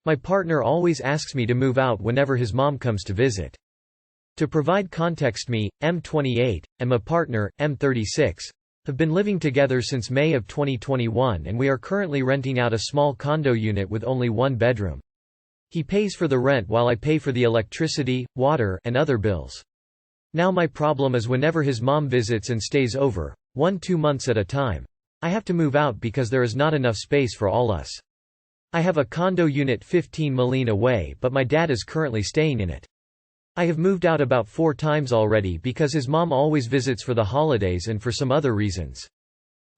My partner always asks me to move out whenever his mom comes to visit. To provide context, me, M28, and my partner, M36, have been living together since May of 2021 and we are currently renting out a small condo unit with only one bedroom. He pays for the rent while I pay for the electricity, water, and other bills. Now my problem is whenever his mom visits and stays over, 1-2 months at a time, I have to move out because there is not enough space for all us. I have a condo unit 15 miles away but my dad is currently staying in it. I have moved out about 4 times already because his mom always visits for the holidays and for some other reasons.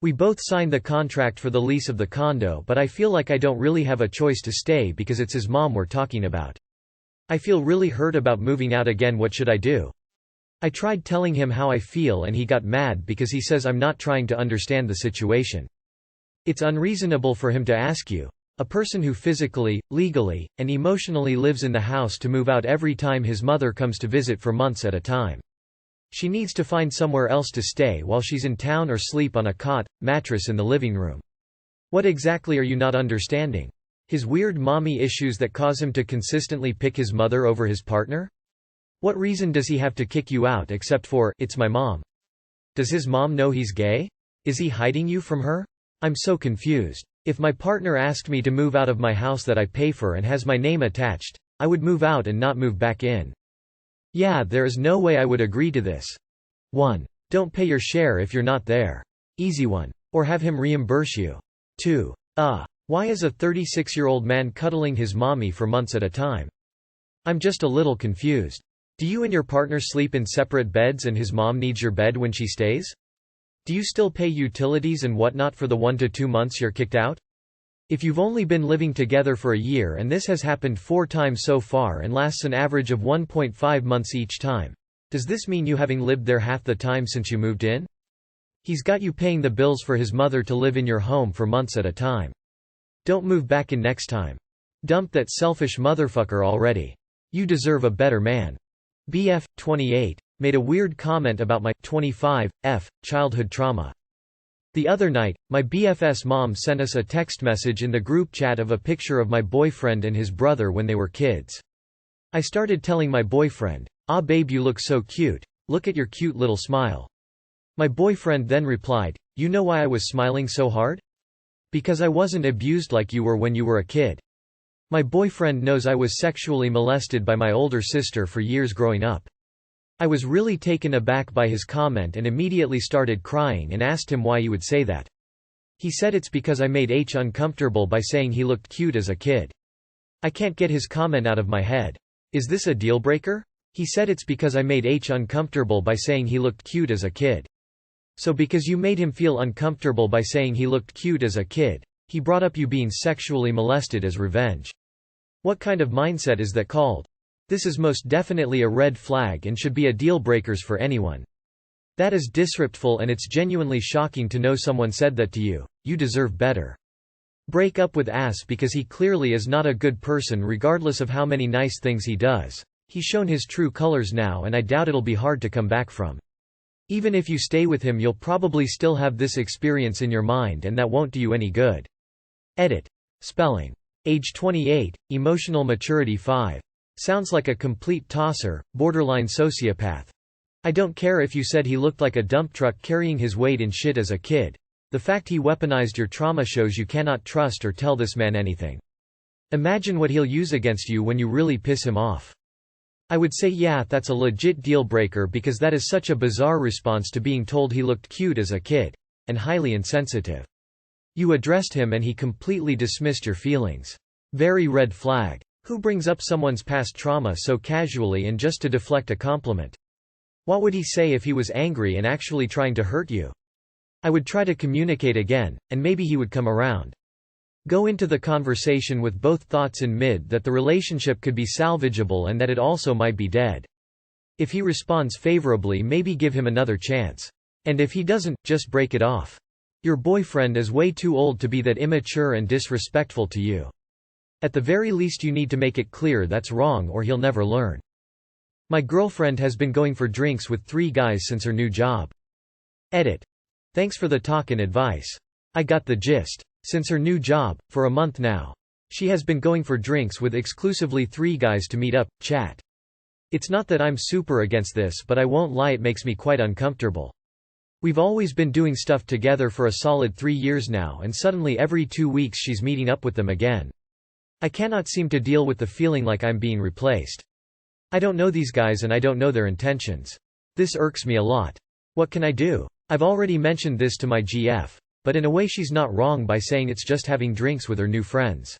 We both signed the contract for the lease of the condo but I feel like I don't really have a choice to stay because it's his mom we're talking about. I feel really hurt about moving out again. What should I do? I tried telling him how I feel and he got mad because he says I'm not trying to understand the situation. It's unreasonable for him to ask you, a person who physically, legally, and emotionally lives in the house, to move out every time his mother comes to visit for months at a time. She needs to find somewhere else to stay while she's in town or sleep on a cot, mattress in the living room. What exactly are you not understanding? His weird mommy issues that cause him to consistently pick his mother over his partner? What reason does he have to kick you out except for, "It's my mom"? Does his mom know he's gay? Is he hiding you from her? I'm so confused. If my partner asked me to move out of my house that I pay for and has my name attached, I would move out and not move back in. Yeah, there is no way I would agree to this. 1. Don't pay your share if you're not there. Easy one. Or have him reimburse you. 2. Why is a 36-year-old man cuddling his mommy for months at a time? I'm just a little confused. Do you and your partner sleep in separate beds and his mom needs your bed when she stays? Do you still pay utilities and whatnot for the 1 to 2 months you're kicked out? If you've only been living together for a year and this has happened 4 times so far and lasts an average of 1.5 months each time, does this mean you having lived there half the time since you moved in? He's got you paying the bills for his mother to live in your home for months at a time. Don't move back in next time. Dump that selfish motherfucker already. You deserve a better man. BF, 28, made a weird comment about my 25 childhood trauma. The other night, my BF's mom sent us a text message in the group chat of a picture of my boyfriend and his brother when they were kids. I started telling my boyfriend, "Ah babe, you look so cute, look at your cute little smile." My boyfriend then replied, "You know why I was smiling so hard? Because I wasn't abused like you were when you were a kid." My boyfriend knows I was sexually molested by my older sister for years growing up. I was really taken aback by his comment and immediately started crying and asked him why he would say that. He said it's because I made H uncomfortable by saying he looked cute as a kid. I can't get his comment out of my head. Is this a deal breaker? He said it's because I made H uncomfortable by saying he looked cute as a kid. So because you made him feel uncomfortable by saying he looked cute as a kid, he brought up you being sexually molested as revenge. What kind of mindset is that called? This is most definitely a red flag and should be a deal breakers for anyone. That is disrespectful and it's genuinely shocking to know someone said that to you. You deserve better. Break up with ass because he clearly is not a good person regardless of how many nice things he does. He's shown his true colors now and I doubt it'll be hard to come back from. Even if you stay with him you'll probably still have this experience in your mind and that won't do you any good. Edit. Spelling. Age 28, emotional maturity 5. Sounds like a complete tosser, borderline sociopath. I don't care if you said he looked like a dump truck carrying his weight in shit as a kid. The fact he weaponized your trauma shows you cannot trust or tell this man anything. Imagine what he'll use against you when you really piss him off. I would say yeah, that's a legit deal breaker because that is such a bizarre response to being told he looked cute as a kid. And highly insensitive. You addressed him and he completely dismissed your feelings. Very red flag. Who brings up someone's past trauma so casually and just to deflect a compliment? What would he say if he was angry and actually trying to hurt you? I would try to communicate again, and maybe he would come around. Go into the conversation with both thoughts in mid that the relationship could be salvageable and that it also might be dead. If he responds favorably, maybe give him another chance. And if he doesn't, just break it off. Your boyfriend is way too old to be that immature and disrespectful to you. At the very least you need to make it clear that's wrong or he'll never learn. My girlfriend has been going for drinks with 3 guys since her new job. Edit. Thanks for the talk and advice. I got the gist. Since her new job, for a month now. She has been going for drinks with exclusively 3 guys to meet up, chat. It's not that I'm super against this, but I won't lie, it makes me quite uncomfortable. We've always been doing stuff together for a solid 3 years now, and suddenly every 2 weeks she's meeting up with them again. I cannot seem to deal with the feeling like I'm being replaced. I don't know these guys and I don't know their intentions. This irks me a lot. What can I do? I've already mentioned this to my GF. But in a way she's not wrong by saying it's just having drinks with her new friends.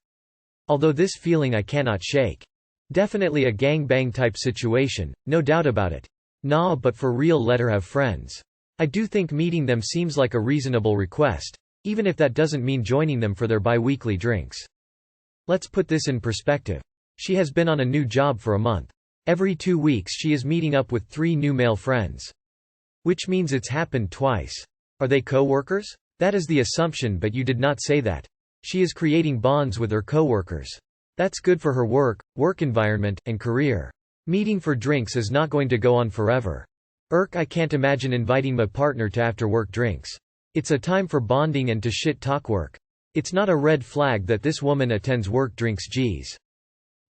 Although this feeling I cannot shake. Definitely a gangbang type situation, no doubt about it. Nah, but for real, let her have friends. I do think meeting them seems like a reasonable request, even if that doesn't mean joining them for their bi-weekly drinks. Let's put this in perspective. She has been on a new job for a month. Every 2 weeks she is meeting up with 3 new male friends. Which means it's happened twice. Are they co-workers? That is the assumption, but you did not say that. She is creating bonds with her co-workers. That's good for her work environment, and career. Meeting for drinks is not going to go on forever. I can't imagine inviting my partner to after-work drinks. It's a time for bonding and to shit-talk work. It's not a red flag that this woman attends work drinks. Geez.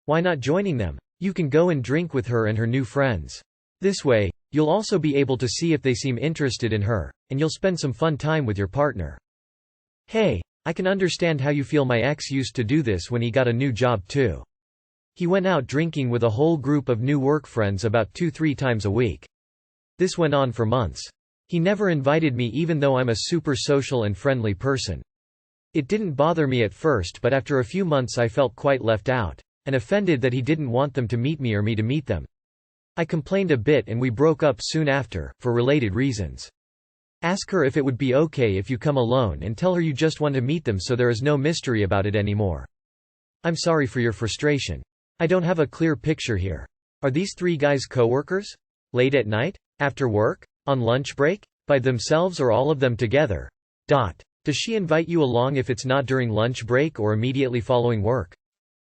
Why not joining them? You can go and drink with her and her new friends. This way, you'll also be able to see if they seem interested in her, and you'll spend some fun time with your partner. Hey, I can understand how you feel. My ex used to do this when he got a new job too. He went out drinking with a whole group of new work friends about 2-3 times a week. This went on for months. He never invited me even though I'm a super social and friendly person. It didn't bother me at first, but after a few months I felt quite left out, and offended that he didn't want them to meet me or me to meet them. I complained a bit and we broke up soon after, for related reasons. Ask her if it would be okay if you come alone and tell her you just want to meet them so there is no mystery about it anymore. I'm sorry for your frustration. I don't have a clear picture here. Are these 3 guys coworkers? Late at night? After work? On lunch break? By themselves or all of them together? Does she invite you along if it's not during lunch break or immediately following work?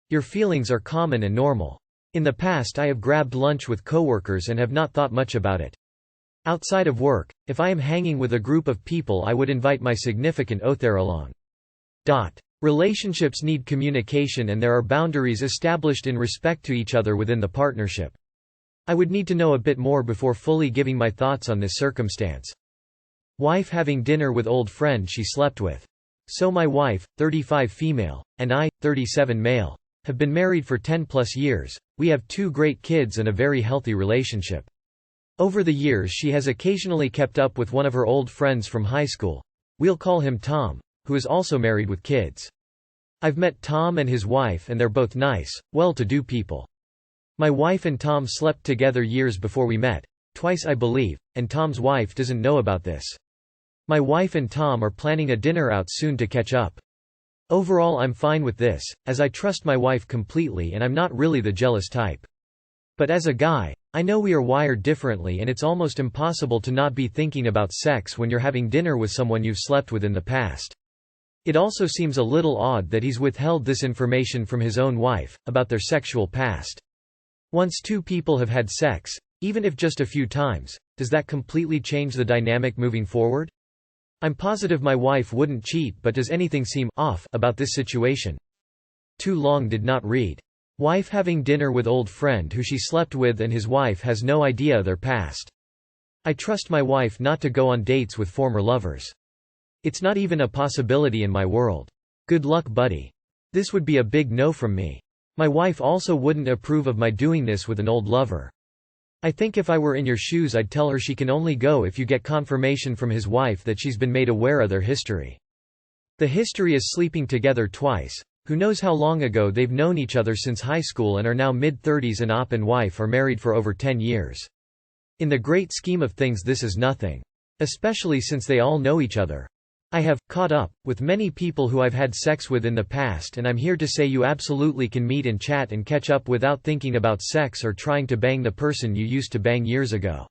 Your feelings are common and normal. In the past I have grabbed lunch with coworkers and have not thought much about it. Outside of work, if I am hanging with a group of people I would invite my significant other along. Relationships need communication and there are boundaries established in respect to each other within the partnership. I would need to know a bit more before fully giving my thoughts on this circumstance. Wife having dinner with old friend she slept with. So my wife, 35 female, and I, 37 male, have been married for 10+ years. We have 2 great kids and a very healthy relationship. Over the years she has occasionally kept up with one of her old friends from high school. We'll call him Tom, who is also married with kids. I've met Tom and his wife and they're both nice, well-to-do people. My wife and Tom slept together years before we met, twice I believe, and Tom's wife doesn't know about this. My wife and Tom are planning a dinner out soon to catch up. Overall I'm fine with this, as I trust my wife completely and I'm not really the jealous type. But as a guy, I know we are wired differently and it's almost impossible to not be thinking about sex when you're having dinner with someone you've slept with in the past. It also seems a little odd that he's withheld this information from his own wife, about their sexual past. Once 2 people have had sex, even if just a few times, does that completely change the dynamic moving forward? I'm positive my wife wouldn't cheat, but does anything seem off about this situation? Too long did not read. Wife having dinner with old friend who she slept with and his wife has no idea their past. I trust my wife not to go on dates with former lovers. It's not even a possibility in my world. Good luck, buddy. This would be a big no from me. My wife also wouldn't approve of my doing this with an old lover. I think if I were in your shoes I'd tell her she can only go if you get confirmation from his wife that she's been made aware of their history. The history is sleeping together twice. Who knows how long ago they've known each other since high school and are now mid-30s, and op and wife are married for over 10 years. In the great scheme of things this is nothing. Especially since they all know each other. I have caught up with many people who I've had sex with in the past, and I'm here to say you absolutely can meet and chat and catch up without thinking about sex or trying to bang the person you used to bang years ago.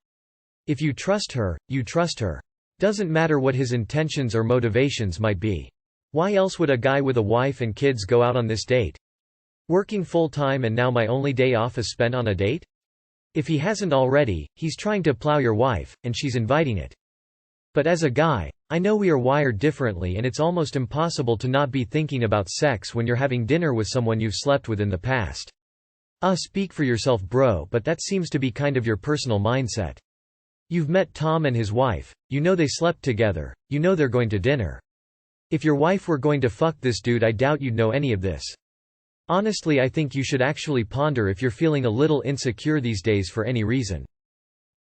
If you trust her, you trust her. Doesn't matter what his intentions or motivations might be. Why else would a guy with a wife and kids go out on this date? Working full-time and now my only day off is spent on a date? If he hasn't already, he's trying to plow your wife, and she's inviting it. But as a guy, I know we are wired differently and it's almost impossible to not be thinking about sex when you're having dinner with someone you've slept with in the past. Speak for yourself bro, but that seems to be kind of your personal mindset. You've met Tom and his wife, you know they slept together, you know they're going to dinner. If your wife were going to fuck this dude, I doubt you'd know any of this. Honestly, I think you should actually ponder if you're feeling a little insecure these days for any reason.